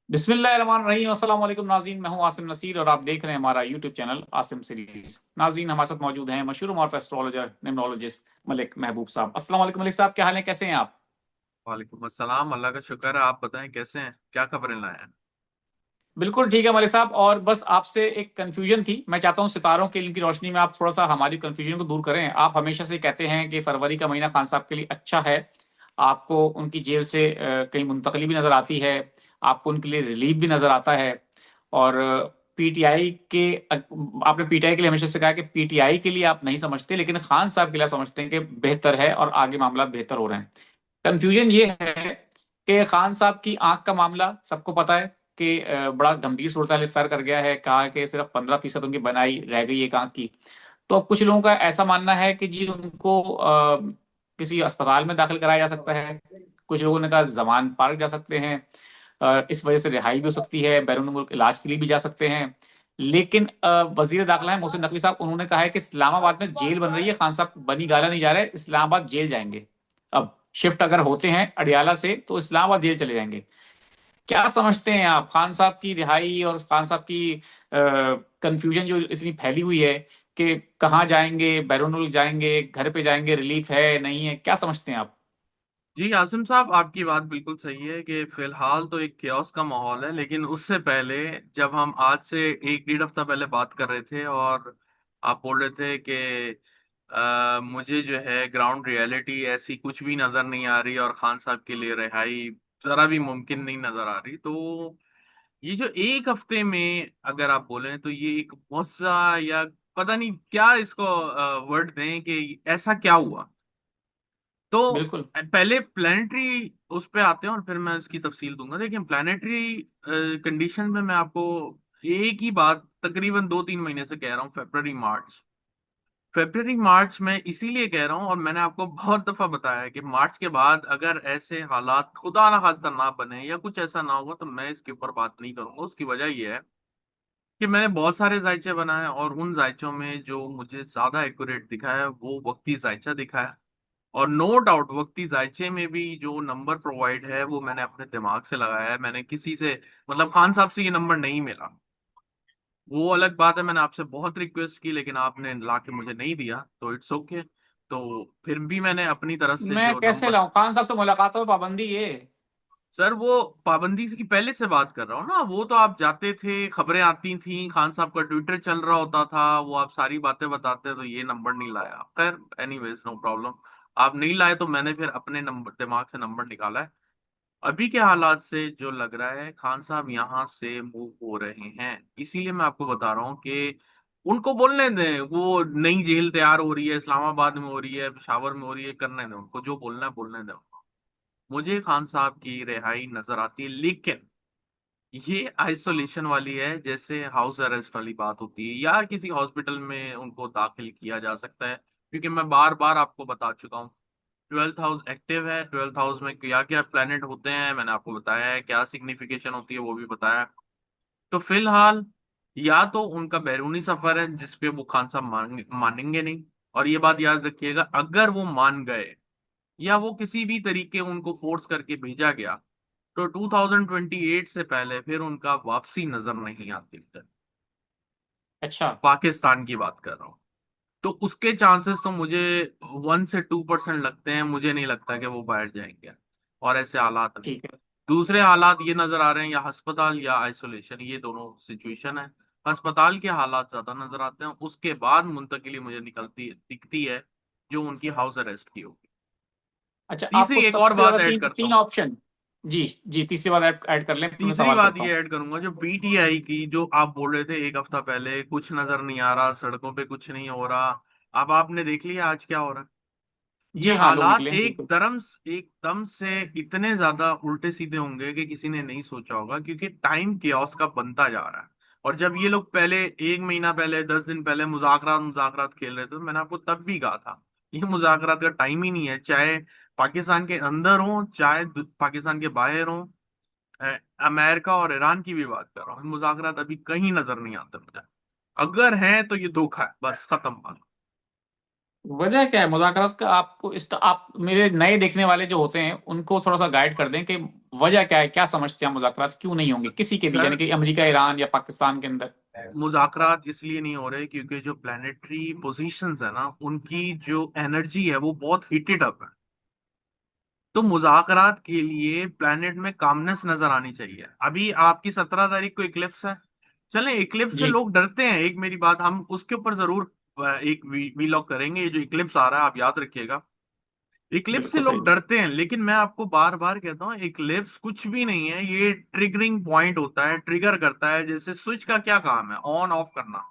बिस्मिल्लाहिर्रहमानिर्रहीम। अस्सलाम वालेकुम नाज़रीन, मैं हूं आसिम नसीर और आप देख रहे हैं हमारा यूट्यूब चैनल आसिम सीरीज। नाज़रीन, हमारे साथ मौजूद हैं मशहूर मॉर्फ एस्ट्रोलॉजर निम्नोलॉजिस्ट मलिक महबूब साहब। अस्सलाम वालेकुम मलिक साहब, क्या हाल है, कैसे हैं आप? वालेकुम अस्सलाम। अल्लाह का शुक्र है। आप बताएं कैसे हैं, क्या खबरें लाए हैं। बिल्कुल ठीक है मलिक साहब, और बस आपसे एक कन्फ्यूजन थी। मैं चाहता हूं सितारों की इनकी रोशनी में आप थोड़ा सा हमारी कन्फ्यूजन को दूर करें। आप हमेशा से कहते हैं कि फरवरी का महीना खान साहब के लिए अच्छा है। आपको उनकी जेल से कहीं मुंतकली भी नजर आती है, आपको उनके लिए रिलीफ भी नजर आता है। और पीटीआई के आपने पीटीआई के लिए हमेशा से कहा कि पीटीआई के लिए आप नहीं समझते, लेकिन खान साहब के लिए आप समझते हैं कि बेहतर है और आगे मामला बेहतर हो रहे हैं। कंफ्यूजन ये है कि खान साहब की आंख का मामला सबको पता है कि बड़ा गंभीर सूरत हाल इख्तियार कर गया है। कहा कि सिर्फ 15% उनकी बनाई रह गई एक आंख की। तो अब कुछ लोगों का ऐसा मानना है कि जी उनको किसी अस्पताल में दाखिल कराया जा सकता है। कुछ लोगों ने कहा जमान पार्क जा सकते हैं, इस वजह से रिहाई भी हो सकती है, बैरून मुल्क इलाज के लिए भी जा सकते हैं। लेकिन वजीर दाखिला है मोहसिन नकवी साहब, उन्होंने कहा है कि इस्लामाबाद में जेल बन रही है। खान साहब बनी गाला नहीं जा रहा है, इस्लामाबाद जेल जाएंगे। अब शिफ्ट अगर होते हैं अडियाला से तो इस्लामाबाद जेल चले जाएंगे। क्या समझते हैं आप खान साहब की रिहाई और खान साहब की कंफ्यूजन जो इतनी फैली हुई है कि कहाँ जाएंगे, बैरून मुल्क जाएंगे, घर पे जाएंगे, रिलीफ है नहीं है, क्या समझते हैं आप? जी आसिम साहब, आपकी बात बिल्कुल सही है कि फिलहाल तो एक केओस का माहौल है, लेकिन उससे पहले जब हम आज से एक डेढ़ हफ्ता पहले बात कर रहे थे और आप बोल रहे थे कि मुझे जो है ग्राउंड रियलिटी ऐसी कुछ भी नजर नहीं आ रही और खान साहब के लिए रिहाई जरा भी मुमकिन नहीं नजर आ रही, तो ये जो एक हफ्ते में अगर आप बोलें तो ये एक मुआवजा या पता नहीं क्या इसको वर्ड दें कि ऐसा क्या हुआ। तो बिल्कुल। पहले प्लानिटरी उस पे आते हैं और फिर मैं इसकी तफसील दूंगा। देखिए प्लानिटरी कंडीशन में मैं आपको एक ही बात तकरीबन 2-3 महीने से कह रहा हूँ, फेब्रवरी मार्च में इसीलिए कह रहा हूँ और मैंने आपको बहुत दफा बताया है कि मार्च के बाद अगर ऐसे हालात खुदा ना खास्ता ना बने या कुछ ऐसा ना हुआ तो मैं इसके ऊपर बात नहीं करूंगा। उसकी वजह यह है कि मैंने बहुत सारे जायचे बनाए और उन जायचों में जो मुझे ज्यादा एक्यूरेट दिखा है वो वक्ती जायचा दिखा है। और नो डाउट वक्ती जायचे में भी जो नंबर प्रोवाइड है वो मैंने अपने दिमाग से लगाया है। मैंने किसी से मतलब खान साहब से ये नंबर नहीं मिला, वो अलग बात है। मैंने आपसे बहुत रिक्वेस्ट की लेकिन आपने ला के मुझे नहीं दिया, तो इट्स ओके। तो फिर भी मैंने अपनी तरफ से मैं जो कैसे नंबर। लाऊं खान साहब से मुलाकात हो, पाबंदी ये। सर वो पाबंदी की पहले से बात कर रहा हूँ ना, वो तो आप जाते थे, खबरें आती थी, खान साहब का ट्विटर चल रहा होता था, वो आप सारी बातें बताते, तो ये नंबर नहीं लाया। खैर एनीवेज नो प्रॉब्लम। आप नहीं लाए तो मैंने फिर अपने नंबर दिमाग से नंबर निकाला है। अभी के हालात से जो लग रहा है खान साहब यहाँ से मूव हो रहे हैं, इसीलिए मैं आपको बता रहा हूँ कि उनको बोलने दें। वो नई जेल तैयार हो रही है, इस्लामाबाद में हो रही है, पेशावर में हो रही है, करने दें उनको, जो बोलना है बोलने दें उनको। मुझे खान साहब की रिहाई नजर आती है, लेकिन ये आइसोलेशन वाली है, जैसे हाउस अरेस्ट वाली बात होती है या किसी हॉस्पिटल में उनको दाखिल किया जा सकता है। क्योंकि मैं बार बार आपको बता चुका हूँ, 12th हाउस एक्टिव है, 12th हाउस में क्या क्या प्लेनेट होते हैं मैंने आपको बताया है, क्या सिग्निफिकेशन होती है वो भी बताया है। तो फिलहाल या तो उनका बैरूनी सफर है जिसपे वो खान साहब मानेंगे नहीं। और ये बात याद रखिएगा, अगर वो मान गए या वो किसी भी तरीके उनको फोर्स करके भेजा गया तो 2028 से पहले फिर उनका वापसी नजर नहीं आती फिर। अच्छा। पाकिस्तान की बात कर रहा हूँ। तो उसके चांसेस तो मुझे 1 से 2% लगते हैं, मुझे नहीं लगता कि वो बैठ जाएंगे और ऐसे हालात में। ठीक है। दूसरे हालात ये नजर आ रहे हैं, या अस्पताल या आइसोलेशन, ये दोनों सिचुएशन है। अस्पताल के हालात ज्यादा नजर आते हैं, उसके बाद मुंतकिली मुझे निकलती दिखती है जो उनकी हाउस अरेस्ट की होगी। अच्छा, आपको तीसरी एक और सबसे बात ज्यादा ऐड तीन करता तीन हूँ। ऑप्शन। जी। जी, तीसरी बात ऐड कर लें फिर मैं तीसरी सवाल बात करता ये हूँ। ऐड करूंगा, जो पीटीआई की जो आप बोल रहे थे एक हफ्ता पहले कुछ नजर नहीं आ रहा, सड़कों पे कुछ नहीं हो रहा। अब आपने देख लिया आज क्या हो रहा है। ये जी हाँ, लोग हालात निकले हैं बिल्कुल। एकदम से इतने ज्यादा उल्टे सीधे होंगे कि किसी ने नहीं सोचा होगा, क्योंकि टाइम केओस का बनता जा रहा है। और जब ये लोग पहले 1 महीना पहले 10 दिन पहले मुजाकरात मुजाकरात खेल रहे थे, तो मैंने आपको तब भी कहा था ये मुजाकरात का टाइम ही नहीं है, चाहे पाकिस्तान के अंदर हो चाहे पाकिस्तान के बाहर हो। अमेरिका और ईरान की भी बात कर रहा हूँ, मुज़ाकरात अभी कहीं नजर नहीं आते मुझे। अगर है तो ये धोखा है, बस खत्म बात। वजह क्या है मुज़ाकरात का? आपको आप मेरे नए देखने वाले जो होते हैं उनको थोड़ा सा गाइड कर दें कि वजह क्या है, क्या समझते हैं आप, मुज़ाकरात क्यों नहीं होंगे किसी के भी, यानी सर, कि अमेरिका, ईरान या पाकिस्तान के अंदर? मुज़ाकरात इसलिए नहीं हो रहे क्योंकि जो प्लानिटरी पोजीशंस है ना, उनकी जो एनर्जी है वो बहुत हीटेड अप है। तो मुज़ाकरात के लिए प्लेनेट में कामनेस नजर आनी चाहिए। अभी आपकी 17 तारीख को इक्लिप्स है। चलें, इक्लिप्स से जी लोग डरते हैं, एक मेरी बात, हम उसके ऊपर जरूर एक वीलॉग करेंगे। ये जो इक्लिप्स आ रहा है आप याद रखिएगा, इक्लिप्स से बिल्कुल सही लोग बात। डरते हैं, लेकिन मैं आपको बार बार कहता हूँ इक्लिप्स कुछ भी नहीं है। ये ट्रिगरिंग पॉइंट होता है, ट्रिगर करता है। जैसे स्विच का क्या काम है, ऑन ऑफ करना,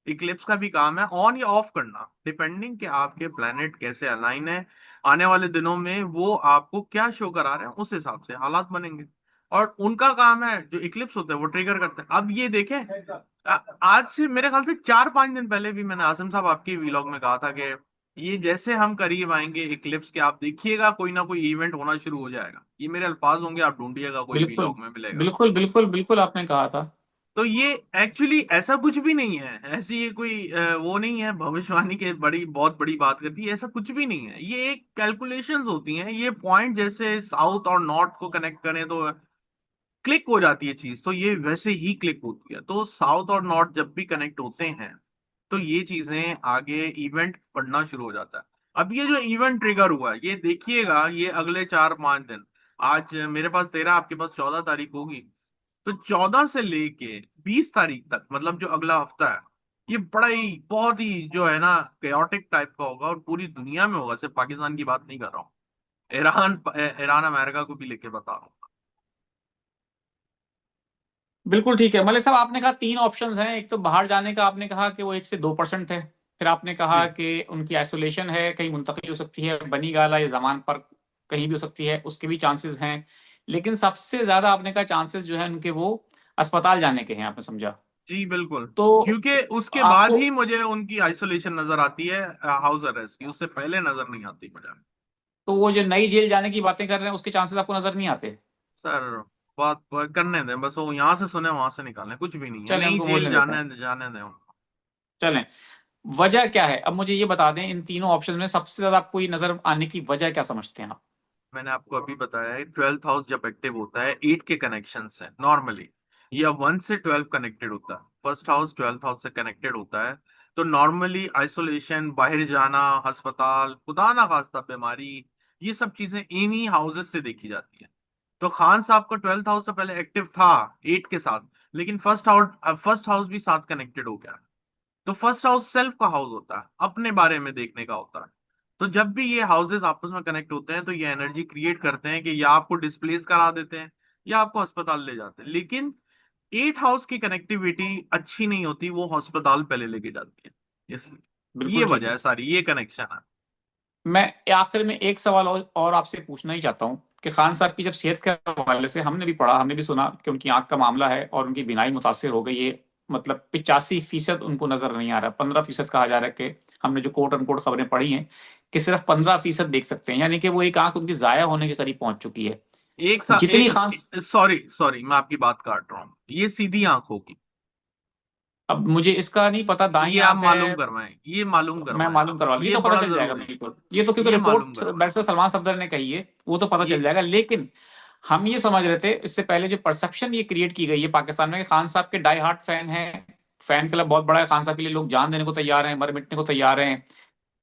इक्लिप्स का भी काम है ऑन या ऑफ करना, डिपेंडिंग कि आपके प्लेनेट कैसे अलाइन है आने वाले दिनों में, वो आपको क्या शो करा रहे हैं, उस हिसाब से हालात बनेंगे। और उनका काम है, जो इक्लिप्स होते हैं वो ट्रिगर करते हैं। अब ये देखें, आज से मेरे ख्याल से 4-5 दिन पहले भी मैंने आसिम साहब आपकी व्लॉग में कहा था कि ये जैसे हम करीब आएंगे इक्लिप्स के, आप देखिएगा कोई ना कोई इवेंट होना शुरू हो जाएगा। ये मेरे अल्फाज होंगे, आप ढूंढिएगा, कोई बिल्कुल व्लॉग में मिलेगा। बिल्कुल बिल्कुल बिल्कुल, आपने कहा था। तो ये एक्चुअली ऐसा कुछ भी नहीं है, ऐसी ये कोई वो नहीं है भविष्यवाणी के बड़ी बहुत बड़ी बात करती है, ऐसा कुछ भी नहीं है। ये एक कैलकुलेशंस होती हैं। ये पॉइंट जैसे साउथ और नॉर्थ को कनेक्ट करें तो क्लिक हो जाती है चीज, तो ये वैसे ही क्लिक होती है। तो साउथ और नॉर्थ जब भी कनेक्ट होते हैं तो ये चीजें आगे इवेंट बढ़ना शुरू हो जाता है। अब ये जो इवेंट ट्रिगर हुआ है, ये देखिएगा, ये अगले 4-5 दिन, आज मेरे पास 13, आपके पास 14 तारीख होगी, तो 14 से लेके 20 तारीख तक, मतलब जो अगला हफ्ता है, ये बड़ा ही बहुत ही जो है ना केओटिक टाइप का होगा, और पूरी दुनिया में होगा। सिर्फ पाकिस्तान की बात नहीं कर रहा हूँ, ईरान अमेरिका को भी लेके बता रहा हूँ। बिल्कुल ठीक है मलिक साहब, आपने कहा तीन ऑप्शंस हैं। एक तो बाहर जाने का, आपने कहा कि वो 1 से 2% है। फिर आपने कहा जी कि उनकी आइसोलेशन है, कहीं मुंतकिल हो सकती है, बनी गाला या जमान पर कहीं भी हो सकती है, उसके भी चांसेस हैं। लेकिन सबसे ज्यादा आपने कहा चांसेस जो है उनके वो अस्पताल जाने के हैं, आपने समझा। जी बिल्कुल। तो क्योंकि उसके बाद आपको, ही मुझे उनकी आइसोलेशन नजर आती है, हाउस अरेस्ट की, उससे पहले नजर नहीं आती मुझे। तो वो जो नई जेल जाने की बातें कर रहे हैं उसके चांसेस आपको नजर नहीं आते? सर, बात करने दें, बस वो यहाँ से सुने वहां से निकालें, कुछ भी नहीं है, चलें नई उनको जेल बोलने देते हैं। जाने जाने दें उनको। चलें, वजह क्या है, अब मुझे ये बता दें, इन तीनों ऑप्शन में सबसे ज्यादा आपको ये नजर आने की वजह क्या समझते हैं आप? मैंने आपको अभी बताया है, 12th हाउस जब एक्टिव होता है, 8 के कनेक्शन है नॉर्मली, या 1 से 12 कनेक्टेड होता है, फर्स्ट हाउस 12th हाउस से कनेक्टेड होता है। तो नॉर्मली आइसोलेशन, बाहर जाना, अस्पताल, खुदा ना खास्ता बीमारी, ये सब चीजें इन्हीं हाउसेस से देखी जाती है। तो खान साहब का 12th हाउस से पहले एक्टिव था 8 के साथ, लेकिन फर्स्ट हाउस भी साथ कनेक्टेड हो गया। तो फर्स्ट हाउस सेल्फ का हाउस होता है, अपने बारे में देखने का होता है। तो जब भी ये हाउसेस आपस में कनेक्ट होते हैं तो ये एनर्जी क्रिएट करते हैं कि या आपको डिस्प्लेस करा देते हैं या आपको अस्पताल ले जाते हैं। लेकिन 8 हाउस की कनेक्टिविटी अच्छी नहीं होती, वो अस्पताल पहले लेके जाती है। इसलिए ये बिल्कुल ठीक वजह है। है सारी, ये कनेक्शन है। मैं आखिर में एक सवाल और आपसे पूछना ही चाहता हूँ कि खान साहब की जब सेहत के हवाले से हमने भी पढ़ा, हमने भी सुना कि उनकी आंख का मामला है और उनकी बीनाई मुतासिर हो गई है। मतलब 85% उनको नजर नहीं आ रहा, 15% कहा जा रहा है कि हमने जो कोट अनकोट खबरें पढ़ी हैं कि सिर्फ 15% देख सकते हैं, यानी कि वो एक आंख उनकी जाया होने के करीब पहुंच चुकी है। जितनी खान, सॉरी सॉरी, मैं आपकी बात काट रहा हूँ, ये सीधी आंख होगी। अब मुझे इसका नहीं पता दाहिनी ये आप आंख मालूम है। करवाएं, ये मालूम मैं करवाएं मालूम आप, करवा लूँ, ये ये तो पता बड़ा चल जाएगा जरूरी, बिल्कुल, ये तो क्योंकि ये मालूम रिपोर्ट करवाएं। बैरिस्टर सलमान सफदर ने कही है, वो तो पता ये चल जाएगा। लेकिन हम ये समझ रहे थे इससे पहले, जो परसेप्शन ये क्रिएट की गई है पाकिस्तान में कि खान साहब के डाई हार्ट फैन हैं, फैन क्लब बहुत बड़ा है खान साहब के लिए, लोग जान देने को तैयार हैं, मर मिटने को तैयार हैं,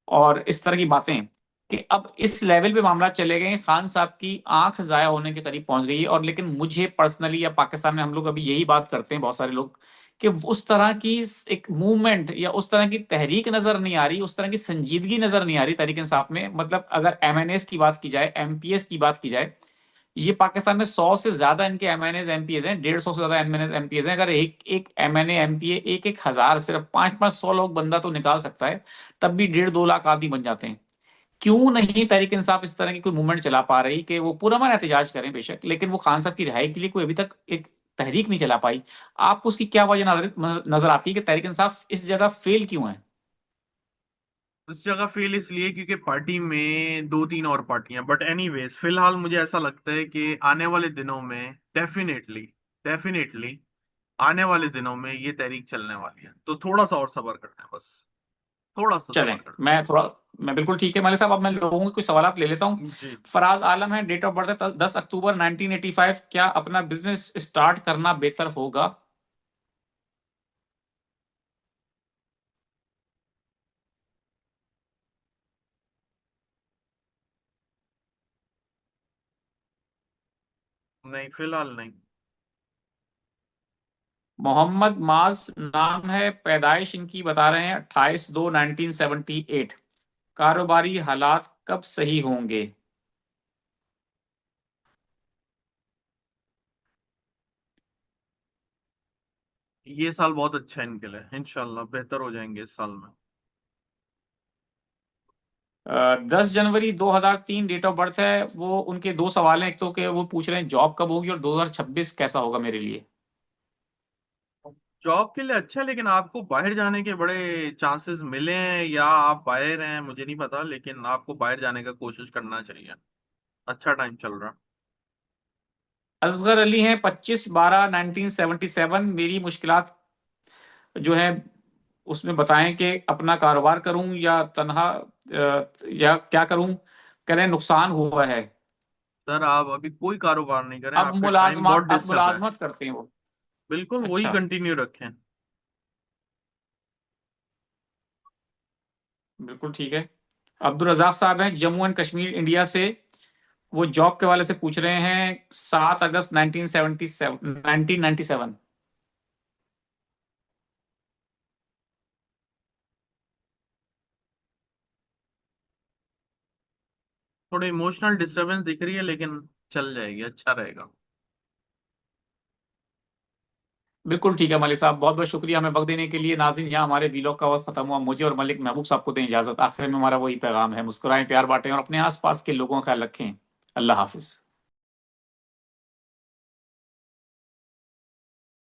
और इस तरह की बातें, कि अब इस लेवल पे मामला चले गए हैं, खान साहब की आंख जाया होने के करीब पहुंच गई है। और लेकिन मुझे पर्सनली, या पाकिस्तान में हम लोग अभी यही बात करते हैं बहुत सारे लोग, कि उस तरह की एक मूवमेंट या उस तरह की तहरीक नजर नहीं आ रही, उस तरह की संजीदगी नजर नहीं आ रही तहरीक इंसाफ में। मतलब अगर एमएनएस की बात की जाए, एमपीएस की बात की जाए, ये पाकिस्तान में 100 से ज्यादा इनके एमएनएस एमपीएस हैं, 150 से ज्यादा एमएनएस एमपीएस हैं। अगर एक एक एमएनए एमपीए एक 1,000, सिर्फ 5-5 100 लोग बंदा तो निकाल सकता है, तब भी 1.5-2 लाख आदमी बन जाते हैं। क्यों नहीं तहरीक इंसाफ इस तरह की कोई मूवमेंट चला पा रही कि वो पूरा मन एहतजाज करें बेशक, लेकिन वो खान साहब की रिहाई के लिए कोई अभी तक एक तहरीक नहीं चला पाई? आपको उसकी क्या वजह नजर आती है कि तहरीक इंसाफ इस जगह फेल क्यों है? उस जगह फेल इसलिए क्योंकि पार्टी में 2-3 और पार्टियां, बट एनीवेज फिलहाल मुझे ऐसा लगता है कि आने वाले दिनों में डेफिनेटली, डेफिनेटली आने वाले दिनों में ये तहरीक चलने वाली है। तो थोड़ा सा और सब्र करते हैं बस। थोड़ा सा चलें, सबर कर। मैं बिल्कुल ठीक है मालिक साहब। अब मैं लोगों के कुछ सवाल ले लेता हूँ। जी। फराज आलम है, डेट ऑफ बर्थ है 10 अक्टूबर 1985। क्या अपना बिजनेस स्टार्ट करना बेहतर होगा? नहीं, फिलहाल नहीं। मोहम्मद माज नाम है, पैदाइश इनकी बता रहे हैं 28/2/1978। कारोबारी हालात कब सही होंगे? ये साल बहुत अच्छा है इनके लिए, इंशाल्लाह बेहतर हो जाएंगे इस साल में। 10 जनवरी 2003 डेट ऑफ बर्थ है। वो उनके दो सवाल हैं, एक तो कि वो पूछ रहे हैं जॉब कब होगी, और 2026 कैसा होगा मेरे लिए। जॉब के लिए अच्छा है, लेकिन आपको बाहर जाने के बड़े चांसेस मिले हैं, या आप बाहर हैं मुझे नहीं पता, लेकिन आपको बाहर जाने का कोशिश करना चाहिए। अच्छा टाइम चल रहा। असगर अली हैं, 25/12/1977। मेरी मुश्किलात जो है उसमें बताएं कि अपना कारोबार करूं या तनहा, या क्या करूं। कह रहे हैं नुकसान हुआ है। सर आप अभी कोई कारोबार नहीं करें, आपके टाइम बहुत अब डिस्टर्ब है। मुलाजमत करते हैं वो। बिल्कुल वही अच्छा, कंटिन्यू रखें। बिल्कुल ठीक है। अब्दुल रजाक साहब हैं, जम्मू एंड कश्मीर इंडिया से। वो जॉब के वाले से पूछ रहे हैं 7 अगस्त 1997। थोड़ी इमोशनल डिस्टरबेंस दिख रही है, लेकिन चल जाएगी, अच्छा रहेगा। बिल्कुल ठीक है मलिक साहब, बहुत बहुत शुक्रिया हमें वक्त देने के लिए। नाज़रीन, यहाँ हमारे वीलॉग का वक्त खत्म हुआ। मुझे और मलिक महबूब साहब को दें इजाजत। आखिर में हमारा वही पैगाम है, मुस्कुराएं, प्यार बांटें और अपने आसपास के लोगों का ख्याल रखें। अल्लाह हाफिज।